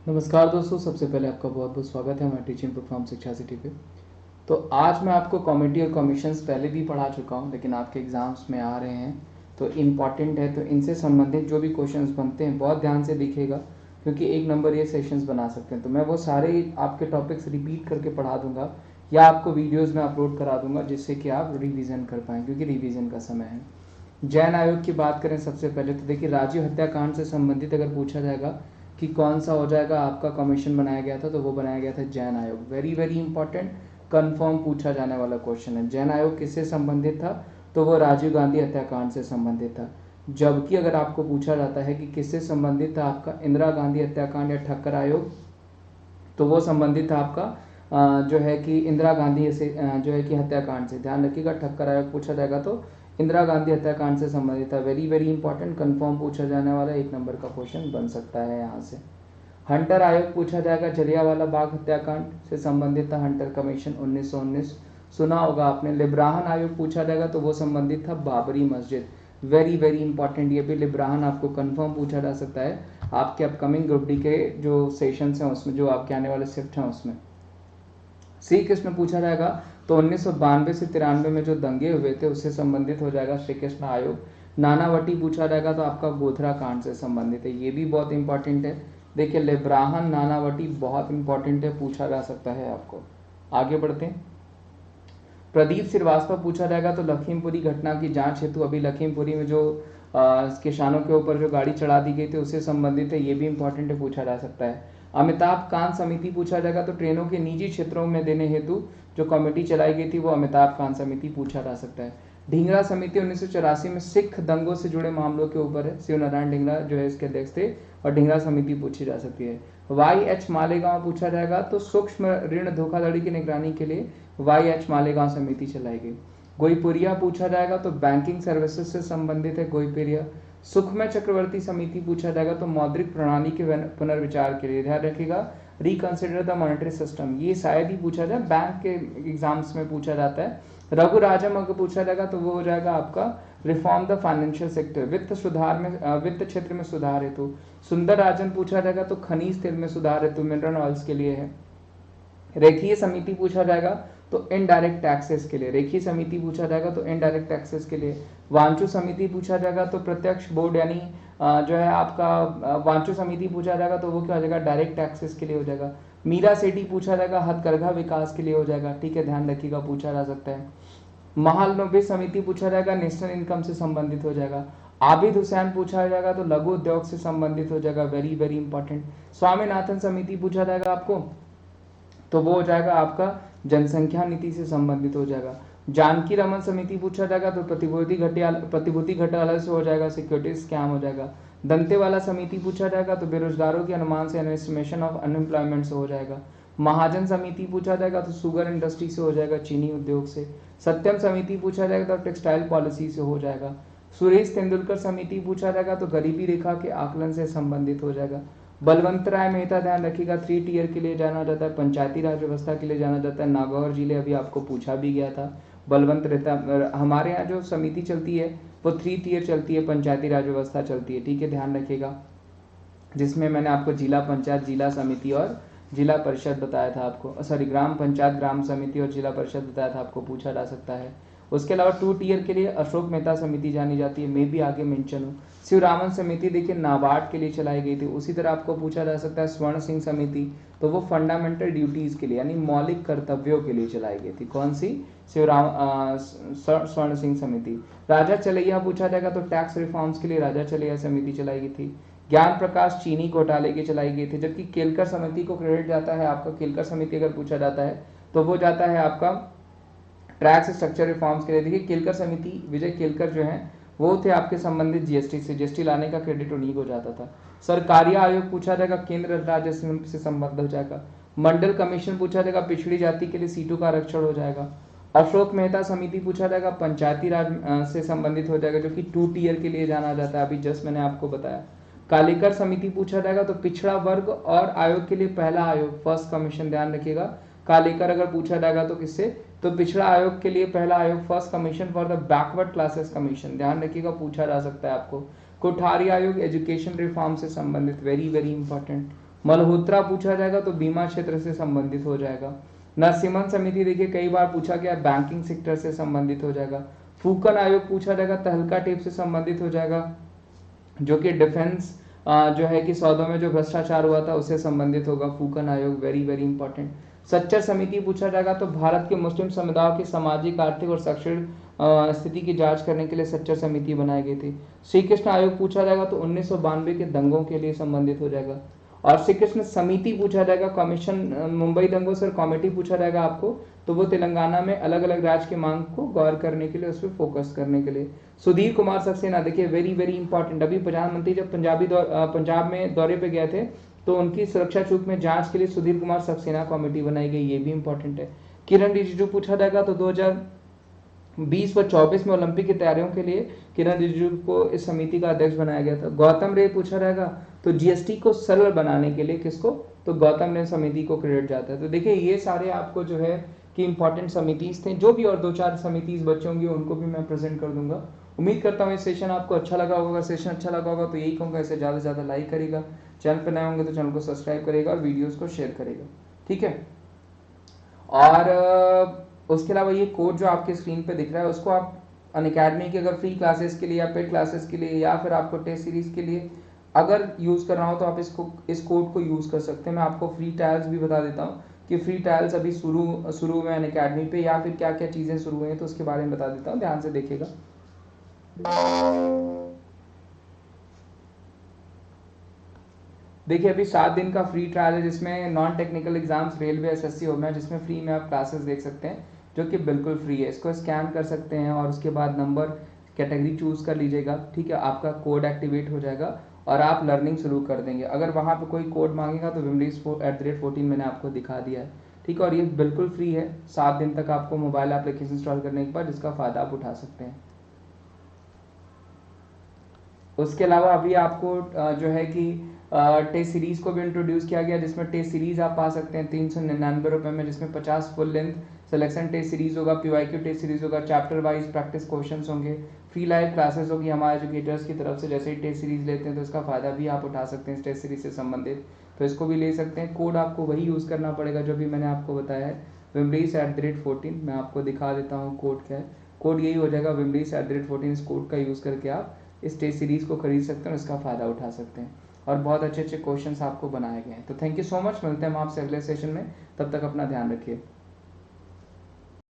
नमस्कार दोस्तों, सबसे पहले आपका बहुत बहुत स्वागत है हमारे टीचिंग प्लेटफॉर्म शिक्षा सिटी पे। तो आज मैं आपको कॉमेडी और कमीशंस पहले भी पढ़ा चुका हूँ, लेकिन आपके एग्ज़ाम्स में आ रहे हैं तो इम्पॉर्टेंट है, तो इनसे संबंधित जो भी क्वेश्चंस बनते हैं बहुत ध्यान से दिखेगा, क्योंकि एक नंबर ये सेशंस बना सकते हैं। तो मैं वो सारे आपके टॉपिक्स रिपीट करके पढ़ा दूंगा या आपको वीडियोज़ में अपलोड करा दूंगा, जिससे कि आप रिविज़न कर पाएँ, क्योंकि रिविज़न का समय है। जैन आयोग की बात करें सबसे पहले, तो देखिए राजीव हत्याकांड से संबंधित अगर पूछा जाएगा कि कौन सा हो जाएगा आपका कमीशन बनाया गया था, तो वो बनाया गया था जैन आयोग। वेरी वेरी इंपॉर्टेंट, कंफर्म पूछा जाने वाला क्वेश्चन है। जैन आयोग किससे संबंधित था, तो वो राजीव गांधी हत्याकांड से संबंधित था। जबकि अगर आपको पूछा जाता है कि किससे संबंधित था आपका इंदिरा गांधी हत्याकांड या ठक्कर आयोग, तो वो संबंधित था आपका जो है कि इंदिरा गांधी से जो है कि हत्याकांड से। ध्यान रखिएगा, ठक्कर आयोग पूछा जाएगा तो इंदिरा गांधी हत्याकांड से संबंधित था। वेरी वेरी इंपॉर्टेंट, कंफर्म पूछा जाने वाला एक नंबर का क्वेश्चन बन सकता है यहाँ से। हंटर आयोग पूछा जाएगा, जलियांवाला बाग हत्याकांड से संबंधित था हंटर कमीशन 1919, सुना होगा आपने। लिब्राहन आयोग पूछा जाएगा तो वो संबंधित था बाबरी मस्जिद। वेरी वेरी इंपॉर्टेंट, ये भी लिब्राहन आपको कंफर्म पूछा जा सकता है आपके अपकमिंग ग्रुप डी के जो सेशंस हैं उसमें, जो आपके आने वाले शिफ्ट हैं उसमें। श्री कृष्ण पूछा जाएगा तो 1992 से 93 में जो दंगे हुए थे उससे संबंधित हो जाएगा श्री कृष्ण आयोग। नानावटी पूछा जाएगा तो आपका गोधरा कांड से संबंधित है, ये भी बहुत इंपॉर्टेंट है। देखिए लिब्राहन नानावटी बहुत इंपॉर्टेंट है, पूछा जा सकता है आपको। आगे बढ़ते हैं। प्रदीप श्रीवास्तव पूछा जाएगा तो लखीमपुरी घटना की जांच हेतु अभी लखीमपुरी में जो किसानों के ऊपर जो गाड़ी चढ़ा दी गई थी उससे संबंधित है, ये भी इंपॉर्टेंट है, पूछा जा सकता है। अमिताभ कांत समिति पूछा जाएगा तो ट्रेनों के निजी क्षेत्रों में देने हेतु जो कमेटी चलाई गई थी वो अमिताभ कांत समिति पूछा जा सकता है। ढींगरा समिति 1984 में सिख दंगों से जुड़े मामलों के ऊपर है, शिव नारायण ढींगरा जो है इसके अध्यक्ष थे, और ढींगरा समिति पूछी जा सकती है। YH मालेगांव पूछा जाएगा तो सूक्ष्म ऋण धोखाधड़ी की निगरानी के लिए YH मालेगांव समिति चलाई गई। गोईपुरिया पूछा जाएगा तो बैंकिंग सर्विसेज से संबंधित है गोईपुरिया। सुखमय चक्रवर्ती समिति पूछा जाएगा तो मौद्रिक प्रणाली के पुनर्विचार के लिए। ध्यान रखिएगा, रिकंसिडर द मॉनेटरी सिस्टम, ये शायद ही पूछा जाए, बैंक के एग्जाम्स में पूछा जाता है। रघु राजम अगर पूछा जाएगा तो वो हो जाएगा आपका रिफॉर्म द फाइनेंशियल सेक्टर, वित्त सुधार में वित्त क्षेत्र में सुधार हेतु। सुंदर राजन पूछा जाएगा तो खनिज तेल में सुधार हेतु, मिनरल ऑयल्स के लिए है। रेखीय समिति पूछा जाएगा तो इनडायरेक्ट टैक्सेस के लिए। रेखीय समिति पूछा जाएगा तो इनडायरेक्ट टैक्सेस के लिए। वांचू समिति पूछा जाएगा तो प्रत्यक्ष बोर्ड यानी जो है आपका वांचू समिति पूछा जाएगा तो वो क्या हो जाएगा, डायरेक्ट टैक्सेस के लिए हो जाएगा। मीरा सेठी पूछा जाएगा हथकरघा विकास के लिए हो जाएगा, ठीक है, ध्यान रखिएगा, पूछा जा सकता है। महालनोबिस समिति पूछा जाएगा नेशनल इनकम से संबंधित हो जाएगा। आबिद हुसैन पूछा जाएगा तो लघु उद्योग से संबंधित हो जाएगा, वेरी वेरी इंपॉर्टेंट। स्वामीनाथन समिति पूछा जाएगा आपको तो वो हो जाएगा आपका जनसंख्या नीति से संबंधित हो जाएगा। जानकी रमन समिति पूछा जाएगा तो प्रतिभूति घोटाला से हो जाएगा, सिक्योरिटी स्कैम हो जाएगा। दंतेवाला समिति पूछा जाएगा तो बेरोजगारों के अनुमान से एस्टिमेशन ऑफ अनएम्प्लॉयमेंट से हो जाएगा। महाजन समिति पूछा जाएगा तो शुगर इंडस्ट्री से हो जाएगा, चीनी उद्योग से। सत्यम समिति पूछा जाएगा तो टेक्सटाइल पॉलिसी से हो जाएगा। सुरेश तेंदुलकर समिति पूछा जाएगा तो गरीबी रेखा के आकलन से संबंधित हो जाएगा। बलवंत राय मेहता, ध्यान रखिएगा, 3 टियर के लिए जाना जाता है, पंचायती राज व्यवस्था के लिए जाना जाता है। नागौर जिले अभी आपको पूछा भी गया था। बलवंत रहता, हमारे यहाँ जो समिति चलती है वो 3 टियर चलती है, पंचायती राज व्यवस्था चलती है, ठीक है, ध्यान रखिएगा, जिसमें मैंने आपको जिला पंचायत, जिला समिति और जिला परिषद बताया था आपको, सॉरी ग्राम पंचायत, ग्राम समिति और जिला परिषद बताया था आपको, पूछा जा सकता है। उसके अलावा 2 टियर के लिए अशोक मेहता समिति जानी जाती है, मैं भी आगे मेंशन हूँ। शिवरामन समिति देखिए नाबार्ड के लिए चलाई गई थी। उसी तरह आपको पूछा जा सकता है स्वर्ण सिंह समिति, तो वो फंडामेंटल ड्यूटीज के लिए यानी मौलिक कर्तव्यों के लिए चलाई गई थी। कौन सी? स्वर्ण सिंह समिति। राजा चलैया पूछा जाएगा तो टैक्स रिफॉर्म्स के लिए राजा चलैया समिति चलाई गई थी। ज्ञान प्रकाश चीनी घोटाले की चलाई गई थी। जबकि केलकर समिति को क्रेडिट जाता है आपका, केलकर समिति अगर पूछा जाता है तो वो जाता है आपका टैक्स स्ट्रक्चर रिफॉर्म्स के लिए। देखिए केलकर समिति, विजय केलकर जो है वो थे आपके संबंधित जीएसटी से, जीएसटी लाने का क्रेडिट उन्हीं को जाता था। सरकारी आयोग पूछा जाएगा, केंद्र राज्य से संबद्ध हो जाएगा। मंडल कमीशन पूछा जाएगा, पिछड़ी जाति के लिए सीटों का आरक्षण हो जाएगा। अशोक मेहता समिति पूछा जाएगा, पंचायती राज से संबंधित हो जाएगा, जो कि 2 टियर के लिए जाना जाता है, अभी जस्ट मैंने आपको बताया। कालेकर समिति पूछा जाएगा तो पिछड़ा वर्ग और आयोग के लिए पहला आयोग, फर्स्ट कमीशन, ध्यान रखिएगा। कालेकर अगर पूछा जाएगा तो किससे, तो पिछड़ा आयोग के लिए पहला आयोग, first commission for the backward classes commission, ध्यान रखिएगा, पूछा जा सकता है आपको। कोठारी आयोग एजुकेशन रिफॉर्म से संबंधित, वेरी वेरी इंपॉर्टेंट। मल्होत्रा पूछा जाएगा तो बीमा क्षेत्र से संबंधित हो जाएगा। नरसिम्हन समिति देखिए कई बार पूछा गया, बैंकिंग सेक्टर से संबंधित हो जाएगा। फूकन आयोग पूछा जाएगा, तहलका टेप से संबंधित हो जाएगा, जो कि डिफेंस जो है कि सौदों में जो भ्रष्टाचार हुआ था उससे संबंधित होगा फूकन आयोग, वेरी वेरी इंपॉर्टेंट। सच्चर समिति पूछा जाएगा तो भारत के मुस्लिम समुदायों की सामाजिक, आर्थिक और शैक्षणिक स्थिति की जांच करने के लिए सच्चर समिति बनाई गई थी। श्री कृष्ण आयोग पूछा जाएगा तो 1992 के दंगों के लिए संबंधित हो जाएगा। और श्री कृष्ण समिति पूछा जाएगा, कमीशन मुंबई दंगों से कमेटी पूछा जाएगा आपको, तो वो तेलंगाना में अलग अलग राज्य की मांग को गौर करने के लिए, उस पर फोकस करने के लिए। सुधीर कुमार सक्सेना देखिए वेरी वेरी इंपॉर्टेंट, अभी प्रधानमंत्री जब पंजाब में दौरे पे गए थे तो उनकी सुरक्षा चूक में जांच के लिए सुधीर कुमार सक्सेना कमेटी बनाई गई, ये भी इंपॉर्टेंट है। किरण रिजिजू पूछा जाएगा तो 2020 व 24 में ओलंपिक की तैयारियों के लिए किरण रिजिजू को इस समिति का अध्यक्ष बनाया गया था। गौतम रे पूछा जाएगा तो जीएसटी को सरल बनाने के लिए किसको, तो गौतम रे समिति को क्रेडिट जाता है। तो देखिए ये सारे आपको जो है कि इंपॉर्टेंट समितिज थे, जो भी और 2-4 समितिज बच्चे होंगे उनको भी मैं प्रेजेंट कर दूंगा। उम्मीद करता हूँ ये सेशन आपको अच्छा लगा होगा। अगर सेशन अच्छा लगा होगा तो यही कहूँगा इसे ज़्यादा से ज़्यादा लाइक करेगा, चैनल पर नए होंगे तो चैनल को सब्सक्राइब करेगा और वीडियोज़ को शेयर करेगा, ठीक है। और उसके अलावा ये कोड जो आपके स्क्रीन पे दिख रहा है उसको आप अनअकैडमी के अगर फ्री क्लासेस के लिए या पेड क्लासेस के लिए या फिर आपको टेस्ट सीरीज के लिए अगर यूज़ करना हो तो आप इस कोड को यूज़ कर सकते हैं। मैं आपको फ्री ट्रायल्स भी बता देता हूँ कि फ्री ट्रायल्स अभी शुरू में अनअकैडमी पे या फिर क्या क्या चीज़ें शुरू हुई हैं, तो उसके बारे में बता देता हूँ, ध्यान से देखिएगा। देखिए अभी 7 दिन का फ्री ट्रायल है जिसमें non technical exams, railway, SSC हो गया, जिसमें फ्री में आप क्लासेस देख सकते हैं, जो कि बिल्कुल फ्री है। इसको स्कैन कर सकते हैं और उसके बाद नंबर कैटेगरी चूज़ कर लीजिएगा, ठीक है। आपका कोड एक्टिवेट हो जाएगा और आप लर्निंग शुरू कर देंगे। अगर वहाँ पे कोई कोड मांगेगा तो wimleys@14 मैंने आपको दिखा दिया है, ठीक है। और ये बिल्कुल फ्री है, 7 दिन तक आपको मोबाइल एप्लीकेशन इंस्टॉल करने के बाद जिसका फ़ायदा आप उठा सकते हैं। उसके अलावा अभी आपको जो है कि टेस्ट सीरीज को भी इंट्रोड्यूस किया गया, जिसमें टेस्ट सीरीज आप पा सकते हैं 399 रुपये में, जिसमें 50 full length selection test series होगा, पीवाईक्यू टेस्ट सीरीज होगा, चैप्टर वाइज प्रैक्टिस क्वेश्चंस होंगे, फ्री लाइव क्लासेस होगी हमारे एजुकेटर्स की तरफ से। जैसे ही टेस्ट सीरीज लेते हैं तो इसका फायदा भी आप उठा सकते हैं इस टेस्ट सीरीज से संबंधित, तो इसको भी ले सकते हैं। कोड आपको वही यूज़ करना पड़ेगा जो भी मैंने आपको बताया है, wimleys@14। मैं आपको दिखा देता हूँ कोड क्या है। कोड यही हो जाएगा wimleys@14। इस कोड का यूज़ करके आप इस टेस्ट सीरीज़ को खरीद सकते हैं और इसका फ़ायदा उठा सकते हैं, और बहुत अच्छे अच्छे क्वेश्चंस आपको बनाए गए हैं। तो थैंक यू सो मच, मिलते हैं हम आपसे अगले सेशन में, तब तक अपना ध्यान रखिए।